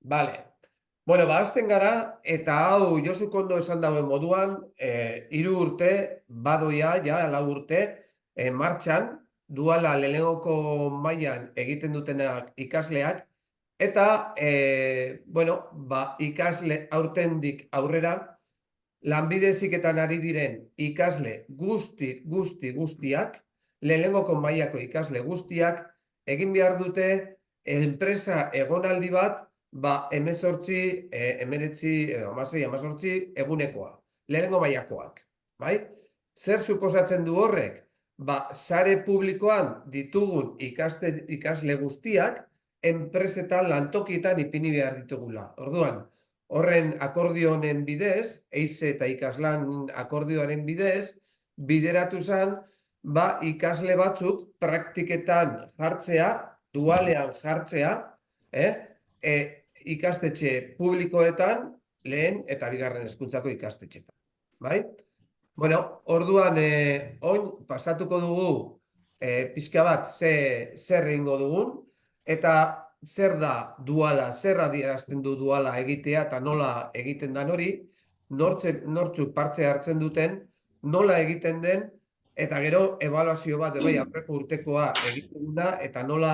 Bale. Bueno, hasten gara, eta hau Josu Kondo esan dauen moduan, 3 urte, badoia, ja, 4 urte, martxan, duala lehenengoko mailan egiten dutenak ikasleak, eta, bueno, ikasle aurtendik aurrera, lanbide heziketan ari diren ikasle guztiak, lehenengoko mailako ikasle guztiak, egin behar dute enpresa egonaldi bat, 18, 19, 16 egunekoa, lehenengo mailakoak, bai? Zer suposatzen du horrek? Sare publikoan ditugun ikasle guztiak, enpresetan lantokietan ipini behar ditugula. Orduan, horren akordio honen bidez, EISE eta ikaslan akordioaren bidez, bideratu zen, ikasle batzuk praktiketan jartzea, dualean jartzea, ikastetxe publikoetan, lehen eta bigarren hezkuntzako ikastetxetan. Bai? Bueno, orduan, oin pasatuko dugu pixka bat zer egingo dugun, eta zer da duala, zer adierazten du duala egitea eta nola egiten dan hori, nortzuk parte hartzen duten, nola egiten den, eta gero ebaluazio bat, bai, aurreko urtekoa egiten da, eta nola,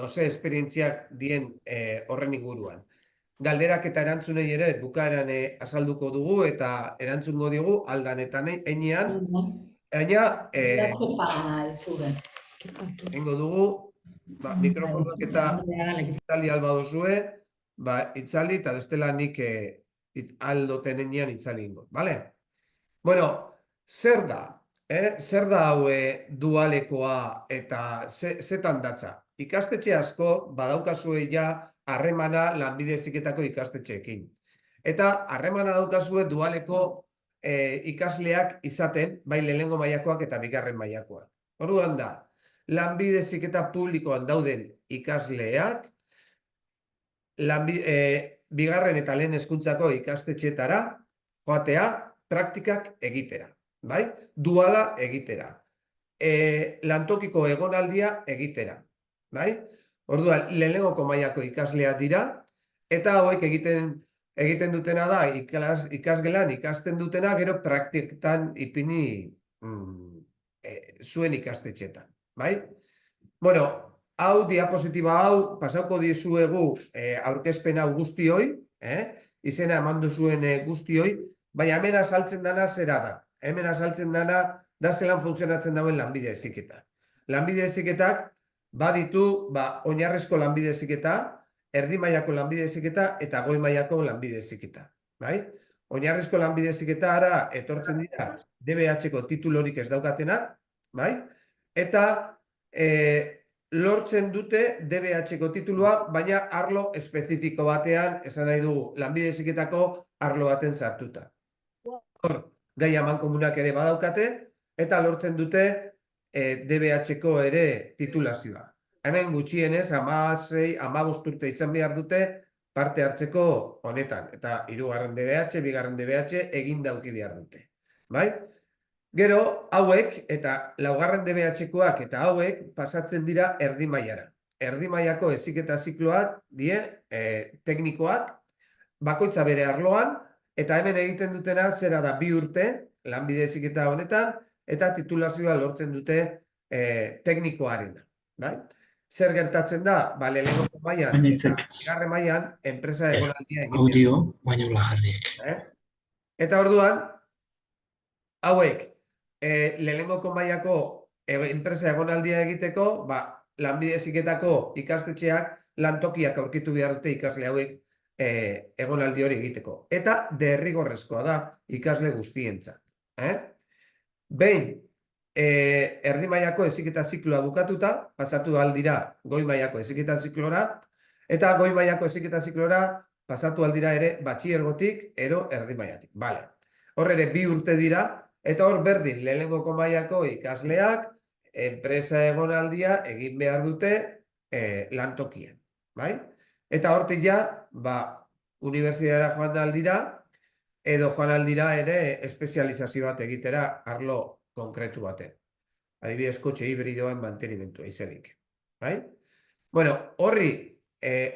ze esperientziak dien horren inguruan. Galderak eta erantzunei ere bukaeran azalduko dugu eta erantzungo digu aldan eta heinean, baina egingo dugu mikrofonoak eta itzali alba duzue, itzali eta bestela nik aldoten heinean itzali ingo, bale? Bueno, zer da? Zer da hau dualekoa eta zetan datza? Ikastetxe asko badaukazue ja harremana lanbide heziketako ikastetxeekin. Eta harremana daukazue dualeko ikasleak izaten, bai lehenengo mailakoak eta bigarren mailakoak. Orduan da, lanbide heziketa publikoan dauden ikasleak, bigarren eta lehen hezkuntzako ikastetxeetara joatea, praktikak egitera, bai? Duala egitera. Lantokiko egonaldia egitera, bai? Orduan, lehenengoko mailako ikasleak dira, eta hauek egiten dutena da, ikasgelan ikasten dutena, gero praktiketan ipini zuen ikastetxetan, bai? Bueno, hau, diapositiba hau, pasauko dizuegu aurkezpen hau guztioi, izena eman duzuen guztioi, baina hemen azaltzen dana zera da. Hemen azaltzen dana da zelan funtzionatzen dauen lanbide heziketa. Lanbide heziketak baditu oinarrizko lanbide heziketa, erdi mailako lanbide heziketa eta goi mailako lanbide heziketa. Oinarrizko lanbide heziketa ara etortzen dira DBH-ko titulorik ez daukatenak, eta lortzen dute DBH-ko titulua, baina arlo espezifiko batean, esan nahi dugu, lanbide heziketako arlo baten sartuta. Hor, gai amankomunak ere badaukate, eta lortzen dute DBH-ko ere titulazioa. Hemen gutxienez, 16, 15 urte izan behar dute parte hartzeko honetan. Eta 3. DBH, 2. DBH egin dauki behar dute. Gero, hauek, eta 4. DBH-koak eta hauek pasatzen dira erdi mailara. Erdi mailako heziketa zikloak die teknikoak, bakoitza bere arloan, eta hemen egiten dutena zera da 2 urte, lanbide heziketa honetan, eta titulazioa lortzen dute teknikoarena. Zer gertatzen da? Lehenengo mailan eta bigarren mailan enpresa egonaldia egin behar. Audio, baino lagarriek. Eta orduan, hauek, lehenengoko mailako enpresa egonaldia egiteko, lanbide heziketako ikastetxeak lantokiak aurkitu behar dute ikasle hauek egonaldi hori egiteko. Eta derrigorrezkoa da ikasle guztientzat. Behin, erdi mailako heziketa zikloa bukatuta, pasatu aldira goi mailako heziketa ziklora, eta goi mailako heziketa ziklora pasatu aldira ere batxilergotik ero erdi mailatik. Hor ere 2 urte dira, eta hor berdin lehenengoko mailako ikasleak enpresa egonaldia egin behar dute lantokien. Eta hortik ja, unibertsitatera joan aldira, edo joan aldira ere espezializazio bat egitera arlo konkretu baten. Adibidez, kotxe hibridoen mantenimentua izenik. Bueno, horri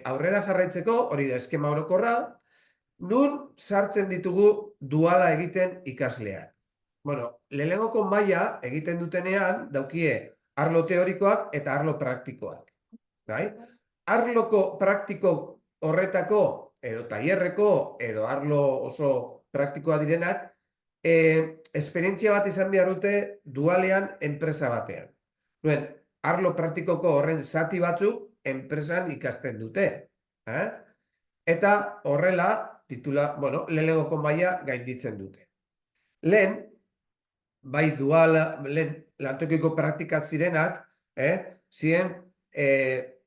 aurrera jarraitzeko, hori da eskema orokorra, nun sartzen ditugu duala egiten ikasleak. Bueno, lehenengoko maila egiten dutenean daukie arlo teorikoak eta arlo praktikoak. Bai? Arloko praktiko horretako, edo tailerreko, edo arlo oso praktikoa direnak, esperientzia bat izan behar dute dualean enpresa batean. Duen, arlo praktikoko horren zati batzuk enpresan ikasten dute. Eta horrela, lehenengoko maila gainditzen dute. Lehen, bai lehen lantokiko praktikak zirenak, ziren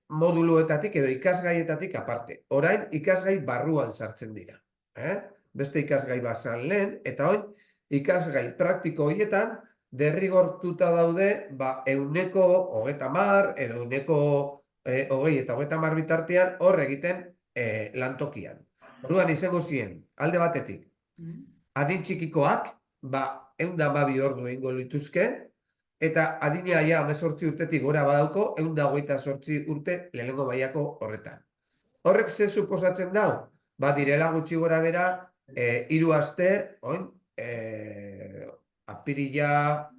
moduluetatik edo ikasgaietatik aparte. Orain, ikasgai barruan sartzen dira. Beste ikasgai bazan lehen, eta orain, ikasgai praktiko horietan, derrigortuta daude, 130 edo 120 eta 30 bitartean hor egiten lantokian. Orduan izango ziren, alde batetik, adin txikikoak, 112 ordu egingo lituzke, eta adina 18 urtetik gora badauko, 128 urte lehenengo mailako horretan. Horrek ze suposatzen dau? Direla gutxi gora bera, 3 aste, apirila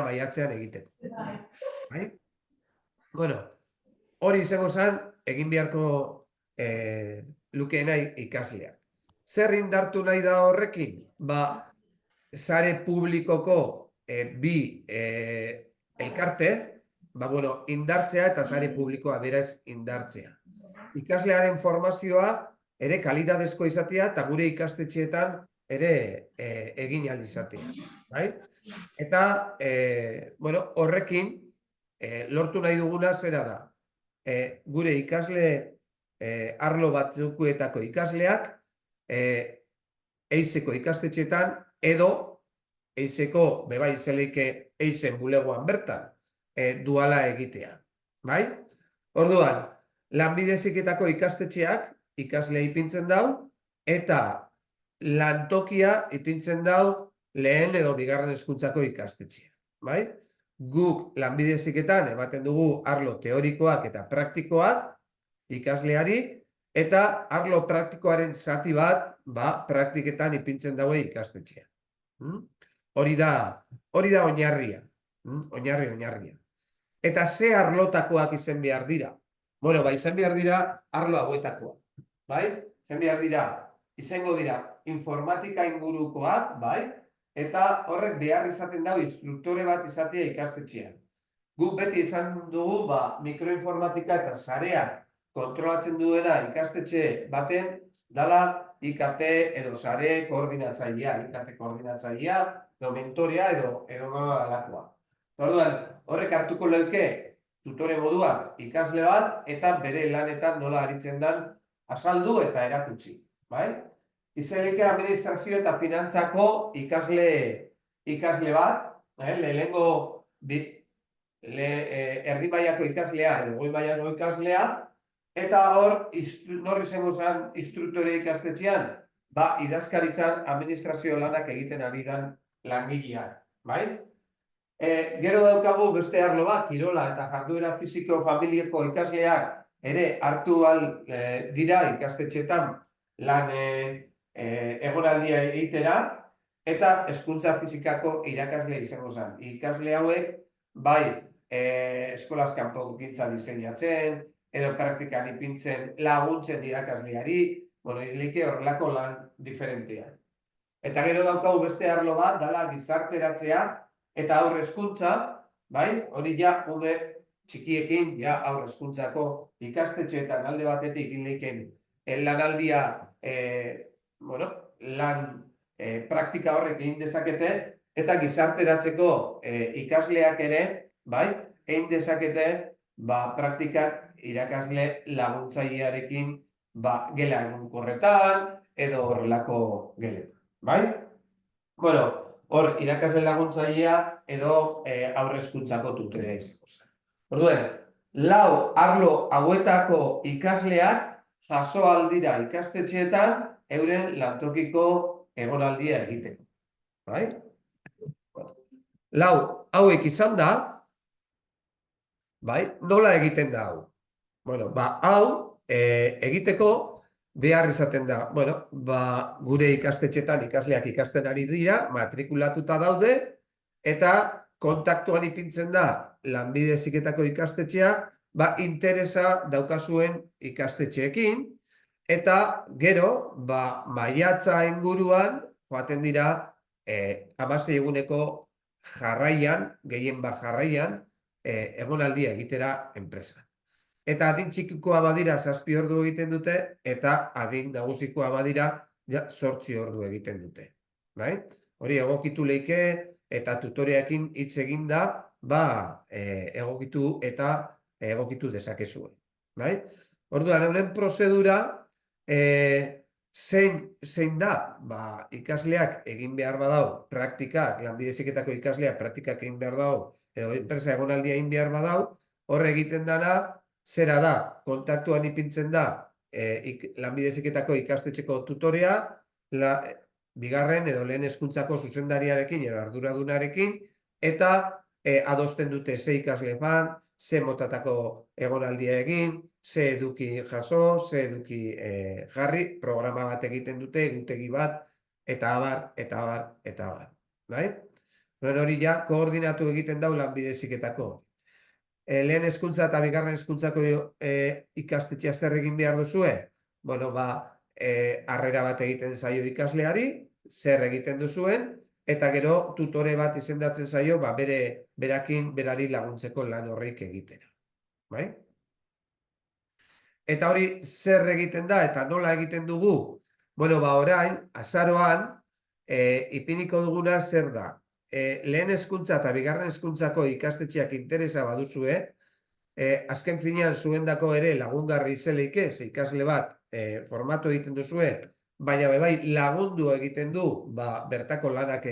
maiatzean egiteko. Bueno, hori izango zen, egin beharko lukeena ikasleak. Zer indartu nahi da horrekin? Sare publikoko bi elkarte, indartzea eta sare publikoa beraz indartzea. Ikaslearen formazioa ere kalidadezko izatea eta gure ikastetxeetan ere egin ahal izatea. Eta horrekin lortu nahi duguna zera da. Gure ikasle arlo batzukuetako ikasleak eizeko ikastetxeetan edo eizeko bebai zeleike eizen bulegoan bertan duala egitea. Orduan, lanbide heziketako ikastetxeak ikaslea ipintzen dau eta lantokia ipintzen dau lehen edo bigarren hezkuntzako ikastetxea. Guk lanbide heziketan ematen dugu arlo teorikoak eta praktikoak ikasleari eta arlo praktikoaren zati bat praktiketan ipintzen daue ikastetxea. Hori da oinarria. Oinarria. Eta ze arlotakoak izan behar dira? Izan behar dira arlo hauetakoak. Izan behar dira, izango dira informatika ingurukoak, eta horrek behar izaten dago instruktore bat izatea ikastetxean. Guk beti izan dugu mikroinformatika eta sareak kontrolatzen duena ikastetxe baten dala IKT edo sare koordinatzailea, IKT koordinatzailea, edo mentorea edo alakoa. Orduan, horrek hartuko leuke tutore moduan ikasle bat eta bere lanetan nola aritzen den azaldu eta erakutsi. Izelike administrazio eta finantzako ikasle bat, lehenengo erdi mailako ikaslea edo goi mailako ikaslea, eta hor, nor izango zen instruktore ikastetxean, idazkaritzan administrazio lanak egiten ari den langilean. Gero daukagu beste arlo bat, kirola eta jarduera fisiko familiako ikasleak ere hartu dira ikastetxetan lan egonaldia egitera, eta hezkuntza fisikako irakasle izango zen. Ikasle hauek, eskolaz kanpo gintza diseinatzen, edo praktikan ipintzen laguntzen irakasleari, izlike horrelako lan diferentea. Eta gero daukagu beste arlo bat, dala gizarteratzea, eta aurre hezkuntza, hori ume txikiekin, aurre hezkuntzako ikastetxeetan alde batetik inleiken lanaldia, lan praktika horrek egin dezakete, eta gizarteratzeko ikasleak ere, egin dezakete praktikak irakasle laguntzailearekin gela egunkorretan edo horrelako geletan. Hor, irakasle laguntzailea edo aurre hezkuntzako tutorea izango zen. Orduan, 4 arlo hauetako ikasleak jaso aldira ikastetxeetan euren lantokiko egonaldia egiteko. 4 hauek izan da, nola egiten da hau? Hau egiteko, behar izaten da, bueno, gure ikastetxetan ikasleak ikasten ari dira, matrikulatuta daude, eta kontaktuan ipintzen da lanbide heziketako ikastetxea, interesa daukazuen ikastetxeekin, eta gero, maiatza inguruan, joaten dira, 16 eguneko jarraian, gehien jarraian, egonaldia egitera enpresa. Eta adin txikikoa badira 7 ordu egiten dute, eta adin nagusikoa badira 8 ordu egiten dute. Hori egokitu leike eta tutoreekin hitz eginda, egokitu eta egokitu dezakezue. Orduan, euren prozedura, zein da, ikasleak egin behar badau, praktikak, lanbide heziketako ikasleak praktikak egin behar dau, edo enpresa egonaldia egin behar badau, horre egiten dana, zera da, kontaktuan ipintzen da, lanbide heziketako ikastetxeko tutorea, bigarren edo lehen hezkuntzako zuzendariarekin, edo arduradunarekin, eta adosten dute ze ikasle fan, ze motatako egonaldia egin, ze eduki jaso, ze eduki jarri, programa bat egiten dute, egutegi bat, eta abar, eta abar, eta abar. Hori ja, koordinatu egiten dau lanbide heziketako. Lehen hezkuntza eta bigarren hezkuntzako ikastetxea zer egin behar duzue? Bueno, harrera bat egiten zaio ikasleari, zer egiten duzuen, eta gero tutore bat izendatzen zaio, berakin berari laguntzeko lan horreik egitera. Eta hori zer egiten da eta nola egiten dugu? Bueno, orain, azaroan, ipiniko duguna zer da? Lehen hezkuntza eta bigarren hezkuntzako ikastetxeak interesa baduzue, azken finean zuendako ere lagungarri izeleike, ze ikasle bat formatu egiten duzue, baina lagundu egiten du bertako lanak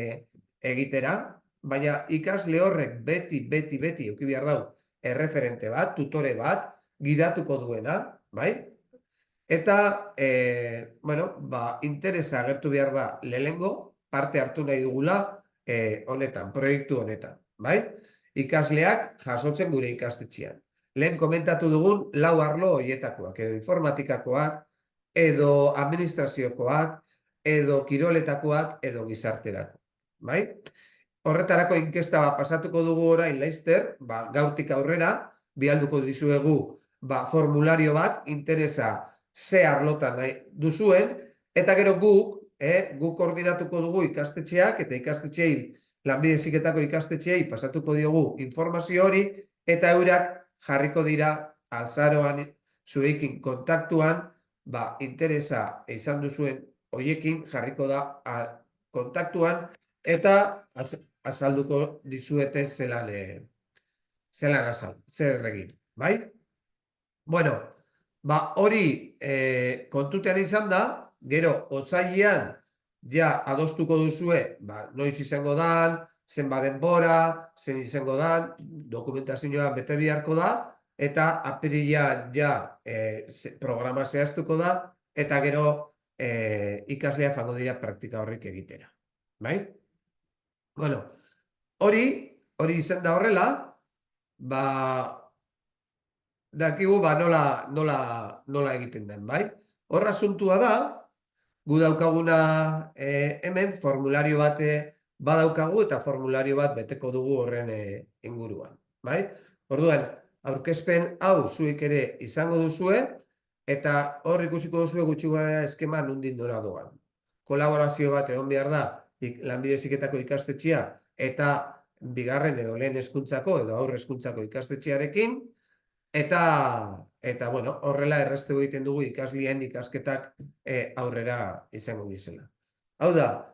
egitera, baina ikasle horrek beti euki behar dau erreferente bat, tutore bat, gidatuko duena, eta, interesa agertu behar da lehengo, parte hartu nahi dugula honetan, proiektu honetan, ikasleak jasotzen gure ikastetxean. Lehen komentatu dugun 4 arlo horietakoak, edo informatikakoak, edo administraziokoak, edo kiroletakoak, edo gizarterako. Horretarako inkesta pasatuko dugu orain laizter, gaurtik aurrera, bialduko dizuegu formulario bat, interesa ze arlotan nahi duzuen, eta gero guk koordinatuko dugu ikastetxeak, eta ikastetxeei, lanbide heziketako ikastetxeei pasatuko diogu informazio hori, eta eurak jarriko dira azaroan zuekin kontaktuan, interesa izan duzuen hoiekin jarriko da kontaktuan, eta azalduko dizuete zelan zer egin, Bueno, hori kontutean izan da, gero, otsailean ja adostuko duzue, noiz izango dan, zenbat denbora, zein izango dan, dokumentazioa bete beharko da, eta apirilean ja programa zehaztuko da, eta gero ikaslea fango dira praktika horrik egitera. Bueno, hori izan da horrela, dakigu nola egiten den, Horra asuntua da, gu daukaguna hemen formulario bat badaukagu eta formulario bat beteko dugu horren inguruan. Orduan, aurkezpen hau zuek ere izango duzue, eta hor ikusiko duzue gutxi gara eskema nundin dora doan. Kolaborazio bat egon behar da, lanbide heziketako ikastetxea, eta bigarren edo lehen hezkuntzako edo aurre hezkuntzako ikastetxearekin, eta horrela erraztu egiten dugu ikaslien ikasketak aurrera izango dizela. Hau da,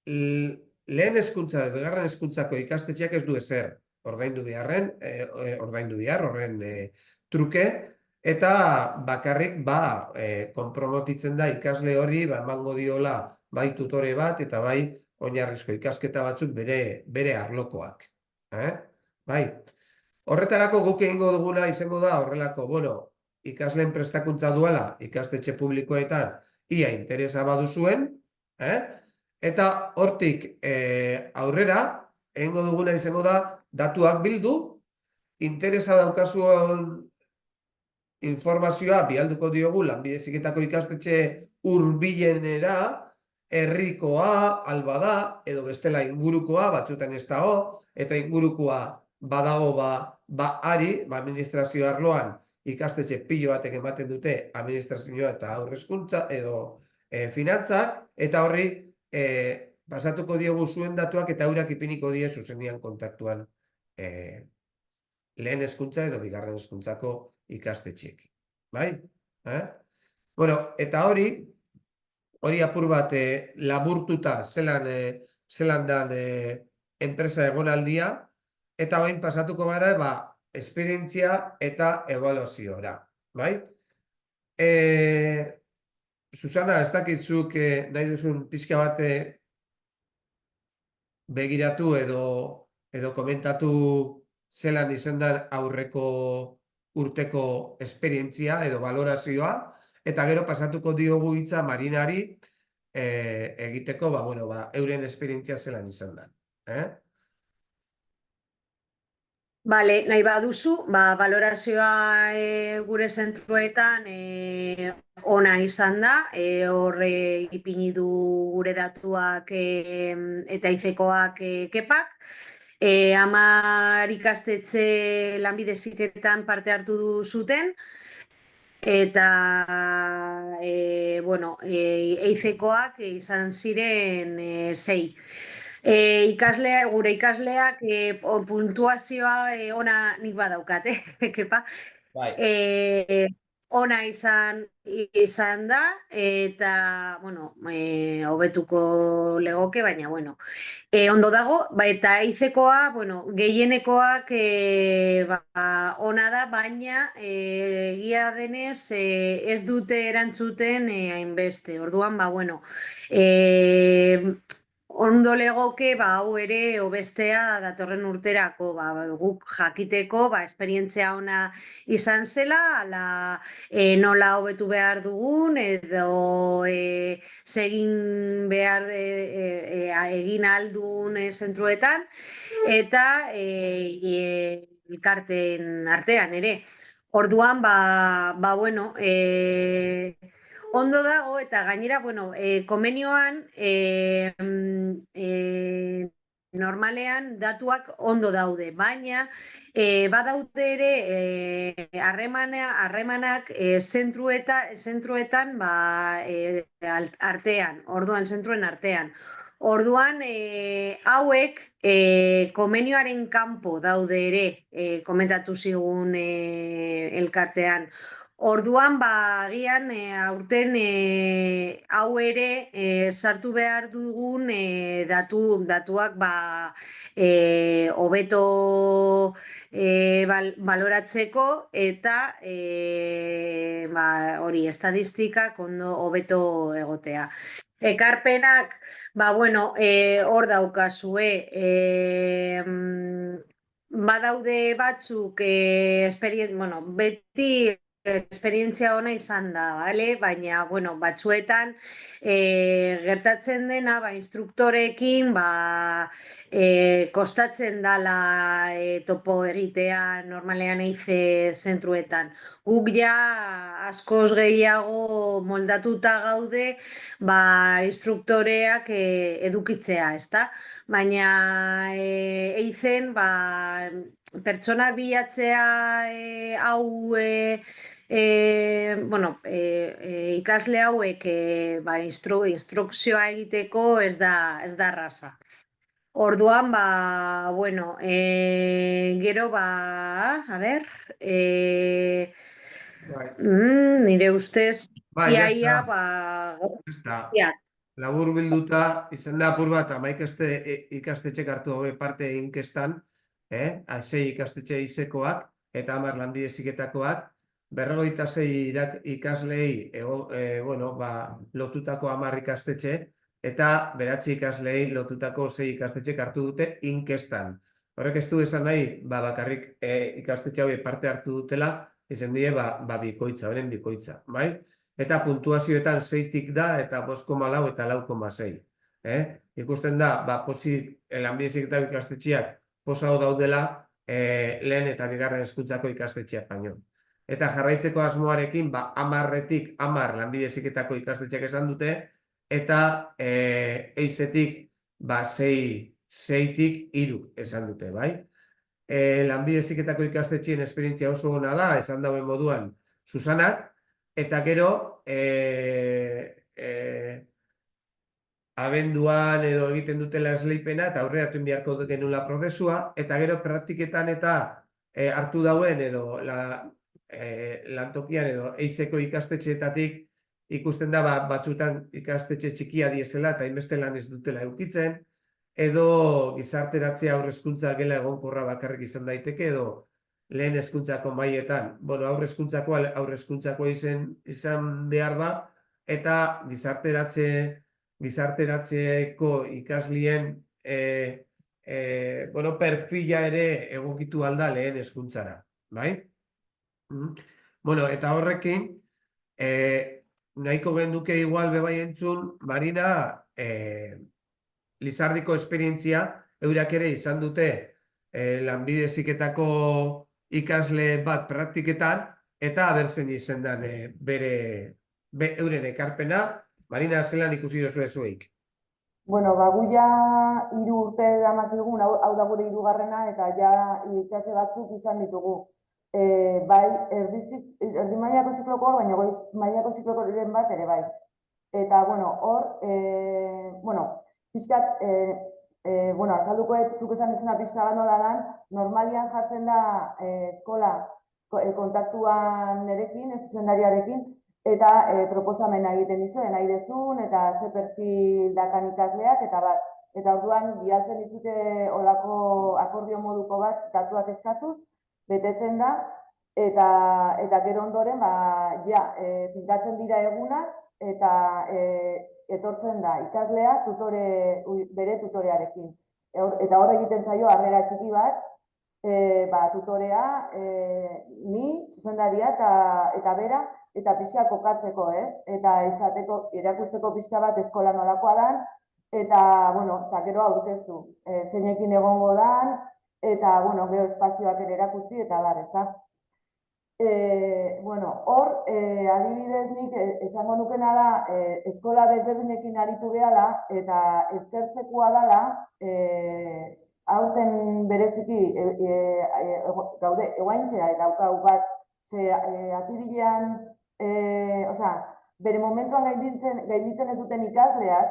lehen hezkuntza, bigarren hezkuntzako ikastetxeak ez du ezer ordaindu behar, horren truke, eta bakarrik konpromotitzen da ikasle hori, emango diola bai tutore bat, eta bai oinarrizko ikasketa batzuk bere arlokoak. Horretarako guk egingo duguna izango da horrelako, ikasleen prestakuntza duela ikastetxe publikoetan ia interesa baduzuen, eta hortik aurrera egingo duguna izango da datuak bildu, interesa daukazuen informazioa bialduko diogu lanbide heziketako ikastetxe hurbilenera, herrikoa, albada, edo bestela ingurukoa, batzutan ez dago, eta ingurukoa badago ari, administrazio arloan ikastetxe pilo batek ematen dute administrazioa eta aurrezkuntza edo finantzak, eta horri pasatuko diogu zuen datuak eta eurak ipiniko die zuzenian kontaktuan lehen hezkuntza edo bigarren hezkuntzako ikastetxeek. Bai? Bueno, eta hori apur bat laburtuta zelan dan enpresa egonaldia, eta orain pasatuko gara esperientzia eta ebaluaziora. Bai? Susana, ez dakitzuk nahi duzun pixka bat begiratu edo komentatu zelan izan da aurreko urteko esperientzia edo valorazioa, eta gero pasatuko diogu hitza Marinari egiteko, euren esperientzia zelan izan da. Bale, nahi baduzu, valorazioa gure zentruetan ona izan da, horre ipini du gure datuak eta izekoak kepak. 10 ikastetxe lanbide heziketan parte hartu zuten, eta eizekoak izan ziren 6. Gure ikasleak puntuazioa ona nik badaukat, kepa. Ona izan da, eta, hobetuko legoke, baina, ondo dago, eta eizekoa, gehienekoak ona da, baina egia denez ez dute erantzuten hainbeste. Orduan, ondo legoke hau ere hobestea datorren urterako, guk jakiteko esperientzia ona izan zela, ala nola hobetu behar dugun, edo segin behar egin aldun zentruetan, eta elkarteen artean ere. Orduan, ondo dago, eta gainera, komenioan normalean datuak ondo daude, baina badaude ere harremanak zentruetan artean, orduan, zentruen artean. Orduan, hauek komenioaren kanpo daude ere, komentatu zigun elkartean. Orduan, agian aurten hau ere sartu behar dugun datuak hobeto baloratzeko, eta hori estadistikak ondo hobeto egotea. Ekarpenak, hor daukazue, badaude batzuk, beti esperientzia ona izan da, baina, batzuetan gertatzen dena, instruktorekin, kostatzen dala topo egitea normalean eize zentruetan. Guk ja askoz gehiago moldatuta gaude, instruktoreak edukitzea, ezta? Baina eizen, pertsonak bilatzea hau ikasle hauek instrukzioa egiteko ez da erraza. Orduan, gero, a ber, nire ustez, iaia, labur bilduta, izan da apur bat, 11 ikastetxek hartu hobe parte inkestan, 6 ikastetxe izekoak, eta 10 lanbide heziketakoak, 56 ikaslei lotutako 10 ikastetxe, eta 9 ikaslei lotutako 6 ikastetxek hartu dute inkestan. Horrek ez du esan nahi, bakarrik ikastetxe hau parte hartu dutela, izan die, bikoitza, horren bikoitza, bai? Eta puntuazioetan 6tik da, eta 5,4 eta 4,6. Ikusten da, pozik lanbide heziketako ikastetxeak posago daudela lehen eta bigarren hezkuntzako ikastetxeak baino. eta jarraitzeko asmoarekin, 10-tik 10 lanbide heziketako ikastetxeak esan dute, eta eizetik 6-tik 3 esan dute, bai? Lanbide heziketako ikastetxeen esperientzia oso ona da, esan dauen moduan Susanak, eta gero abenduan edo egiten dutela esleipena eta aurreratu beharko genula prozesua, eta gero praktiketan eta hartu dauen edo lantokian edo eizeko ikastetxeetatik ikusten da batzutan ikastetxe txikia diesela eta hainbeste lan ez dutela edukitzen, edo gizarteratzea aurrezkuntza gela egonkorra bakarrik izan daiteke, edo lehen hezkuntzako mailetan. Bueno, aurrezkuntzakoa izan behar da, eta gizarteratzeko ikaslien perfila ere egokitu alda lehen hezkuntzara, bai? Bueno, eta horrekin, nahiko genduke igual bebai entzun, Marina, Lizardiko esperientzia, eurak ere izan dute lanbide heziketako ikasle bat praktiketan, eta abertzen izendan euren ekarpena. Marina, zelan ikusi duzu ezueik? Bueno, gu ja 3 urte damakigun, hau da gure 3. eta ja ikasle batzuk izan ditugu. Bai, erdi mailako zikloko, baina goiz mailako ziklokoren bat ere bai. Eta, hor, pixkat, azalduko zuk esan duzuna pixka bat nola dan, normalian jartzen da eskola kontaktuan nerekin, zuzendariarekin, eta proposamena egiten dizue, nahi dezun, eta ze perfil dakan ikasleak, eta bat. Eta orduan, bialtzen dizute olako akordio moduko bat, datuak eskatuz, betetzen da, eta gero ondoren, finkatzen dira egunak, eta etortzen da ikaslea bere tutorearekin. Eta hor egiten zaio harrera txiki bat, tutorea, ni, zuzendaria eta bera, eta pixka kokatzeko, ez? Eta erakusteko pixka bat eskola nolakoa dan, eta gero aurkeztu, zeinekin egongo dan, eta gero espazioak ere erakutsi, eta bar, ez da? Hor, adibidez nik esango nukena da, eskola desberdinekin aritu behala, eta eskertzekoa dela, aurten bereziki gaude eguaintxea daukau bat, ze apirilean, bere momentuan gainditzen ez duten ikasleak,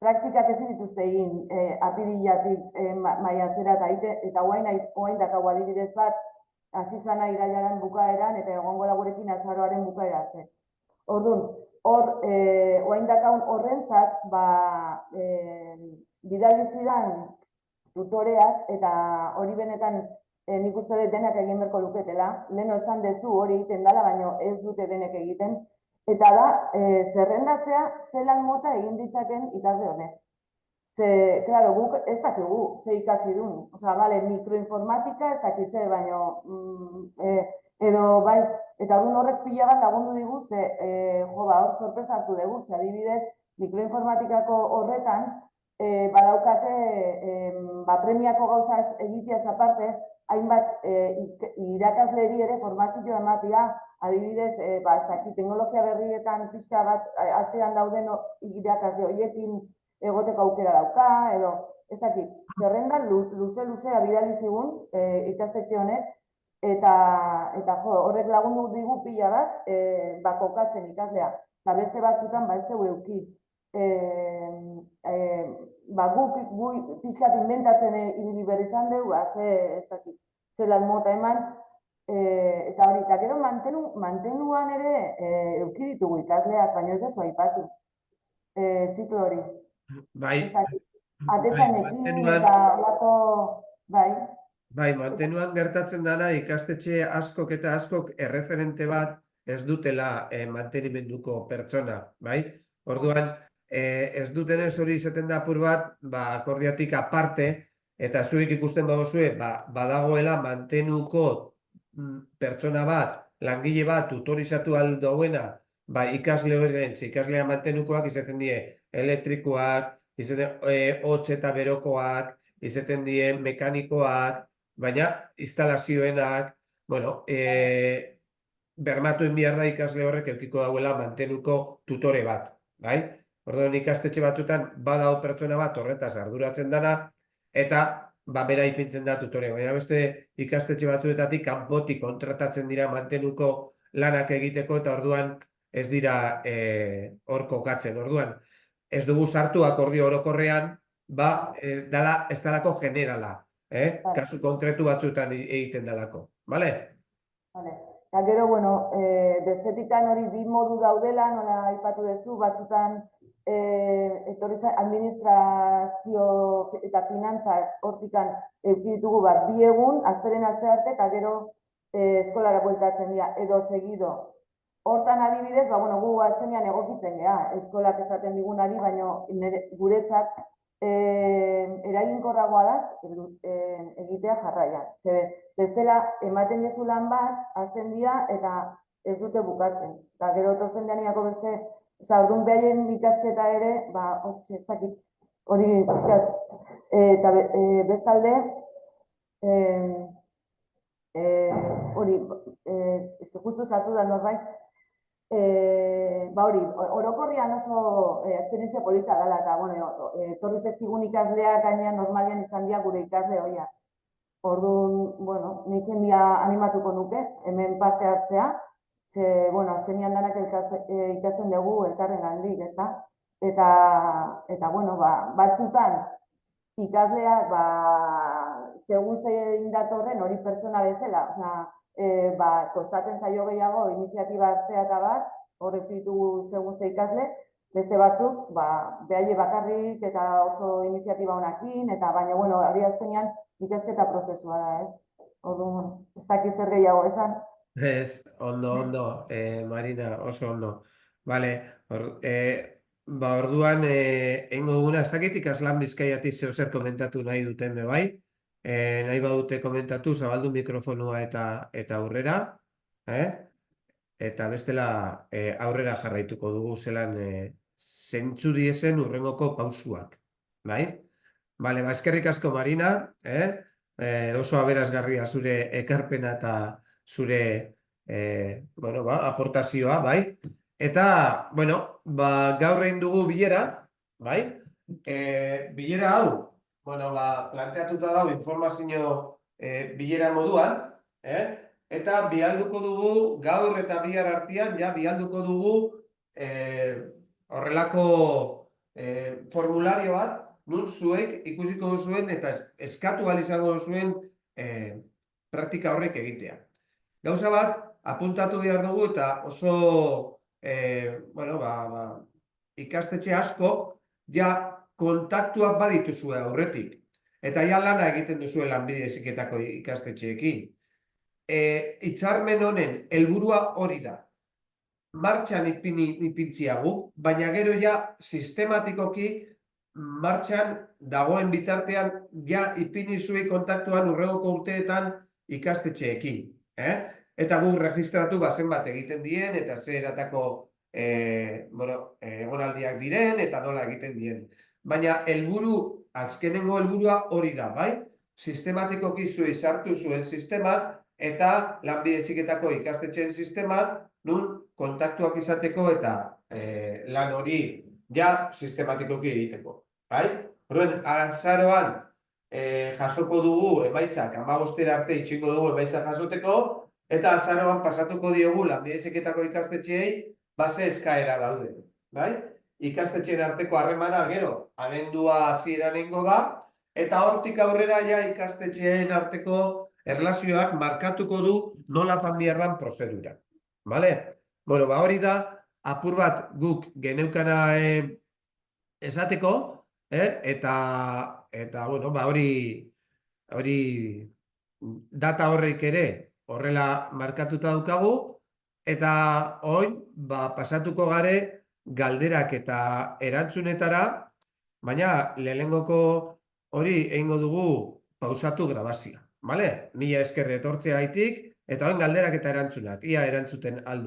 praktikak ezin dituzte egin apirilatik maiatzera eta oain dakau adibidez bat, hasi zana irailaren bukaeran eta egongo da gurekin azaroaren bukaera arte. Orduan, hor, oain dakaun horrentzat, bidali zidan tutoreak, eta hori benetan nik uste dut denak egin berko luketela. Leno esan dezu hori egiten dela, baina ez dute denek egiten. Eta da, zerrendatzea zelan mota egin ditzaken ikasle honek. Ze, klaro, guk ez dakigu, ze ikasi duen. Osa, bale, mikroinformatika ez dakiz zer, baina, edo, bai, eta orduan horrek pila bat lagundu digu, ze, hor sorpresa hartu dugu, ze adibidez, mikroinformatikako horretan, badaukate, premiako gauza egiteaz aparte, hainbat irakasleri ere formazio ematia, adibidez, ez dakit, teknologia berrietan pixka bat atzean dauden irakasle horiekin egoteko aukera dauka, edo, ez dakit, zerrendan luze-luzea bidali zigun ikastetxe honek, eta horrek lagundu digu pila bat, kokatzen ikaslea. Eta beste batzutan, ez dugu euki. Guk pixkat inventatzen ibili behar izan dugu, ez dakit, zelan mota eman, eta hori, eta gero mantenuan ere euki ditugu ikasleak, baina ez dezu aipatu, ziklo hori. Bai, atezanekin eta olako, bai. Bai, mantenuan gertatzen dana ikastetxe askok eta askok erreferente bat ez dutela mantenimenduko pertsona, bai? Orduan, ez dutenez hori izaten da apur bat, akordiatik aparte, eta zuek ikusten baduzue, badagoela mantenuko pertsona bat, langile bat, tutorizatu aldauena, ikasle horren, ikaslea mantenukoak izaten die elektrikoak, hotz eta berokoak, izaten die mekanikoak, baina instalazioenak, bueno, bermatuen behar da ikasle horrek edukiko dauela mantenuko tutore bat, bai? Orduan ikastetxe batzuetan badao pertsona bat horretaz arduratzen dana, eta bera ipintzen da tutore. Baina beste ikastetxe batzuetatik kanpotik kontratatzen dira mantenuko lanak egiteko, eta orduan ez dira hor kokatzen. Orduan, ez dugu sartu akordio orokorrean, ez dalako generala, kasu konkretu batzuetan egiten dalako, bale? Vale. Eta gero, bueno, bestetikan hori bi modu daudela, nola aipatu duzu, batzutan administrazio eta finantza hortikan eduki ditugu bat bi egun, asteren aste arte, eta gero eskolara bueltatzen dira, edo segido. Hortan adibidez, bueno, gu azkenean egokitzen geha, eskolak esaten digunari, baina guretzat eraginkorragoa da egitea jarraian. Ze bestela ematen dezu lan bat, hasten dira eta ez dute bukatzen. Eta gero etortzen deaniako beste, ordun behaien ikasketa ere, hortxe ez dakit, hori pixkat. Eta bestalde, hori, justu sartu da norbait, hori, orokorrian oso esperientzia polita dela, eta, bueno, torri zezkigun ikasleak gainean normalian izan dira gure ikasle hoia. Orduan, bueno, nik jendia animatuko nuke, hemen parte hartzea, ze, bueno, azkenian danak ikasten dugu elkarren gandik, ez da? Eta, bueno, batzutan ikasleak, segun zein datorren hori pertsona bezala, kostaten zaio gehiago iniziatiba hartzea eta bat, horrek ditugu segun ze ikasle, beste batzuk, behaie bakarrik eta oso iniziatiba honakin, eta baina, bueno, hori azkenean ikasketa prozesua da, ez? Orduan, ez dakit zer gehiago esan. Ez, ondo, Marina, oso ondo. Vale, orduan, eingo duguna, ez dakit ikaslan Bizkaiatik zeo zer komentatu nahi duten, bai? Nahi badute komentatu, zabaldu mikrofonua eta aurrera, eta bestela aurrera jarraituko dugu zelan zentzu diezen urrengoko pausuak, bai? Vale, eskerrik asko, Marina, oso aberasgarria zure ekarpena eta zure aportazioa, bai? Eta, bueno, gaur egin dugu bilera, bai? Bilera hau, bueno, planteatuta dago informazio bilera moduan, eta bialduko dugu, gaur eta bihar artean, bialduko dugu horrelako formulario bat, nun zuek ikusiko duzuen eta eskatu ahal izango duzuen praktika horrek egitea. Gauza bat, apuntatu behar dugu eta oso ikastetxe asko kontaktuak badituzue aurretik. Eta lana egiten duzue Lanbide Heziketako ikastetxeekin. Hitzarmen honen helburua hori da. Martxan ipintzia guk, baina gero sistematikoki martxan dagoen bitartean ipini zuei kontaktuan urregoko urteetan ikastetxeekin. Eta guk registratu zenbat egiten dien, eta zer eratako egonaldiak diren, eta nola egiten dien. Baina azkenengo helburua hori da, bai? Sistematikoki zuei sartu zuen sisteman, eta Lanbide Heziketako ikastetxeen sisteman, nun kontaktuak izateko eta lan hori sistematikoki egiteko. Horren, azaroan jasoko dugu emaitzak, 15 arte itxiko dugu emaitzak jasoteko, eta azaroan pasatuko diogu Lanbide Heziketako ikastetxeei base eskaera daude. Ikastetxeen arteko harremana gero, abendua hasieran egingo da, eta hortik aurrera ikastetxeen arteko erlazioak markatuko du nola joan behar dan prozedura. Bueno, hori da, apur bat guk geneukana esateko, eta, bueno, hori data horrek ere horrela markatuta daukagu, eta oin, pasatuko gare galderak eta erantzunetara, baina lehenengoko hori egingo dugu pausatu grabazioa. Mila esker etortzea haitik, eta oin galderak eta erantzunak, ia erantzuten aldu.